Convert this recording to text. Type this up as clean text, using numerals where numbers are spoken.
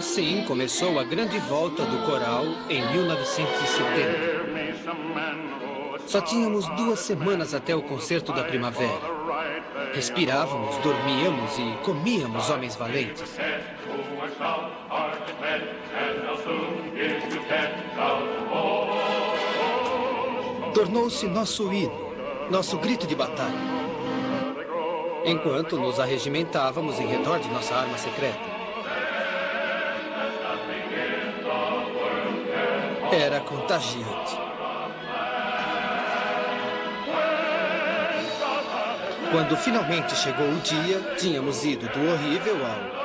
Assim começou a grande volta do coral em 1970. Só tínhamos 2 semanas até o concerto da primavera. Respirávamos, dormíamos e comíamos homens valentes. Tornou-se nosso hino, nosso grito de batalha. Enquanto nos arregimentávamos em redor de nossa arma secreta. Era contagiante. Quando finalmente chegou o dia, tínhamos ido do horrível ao...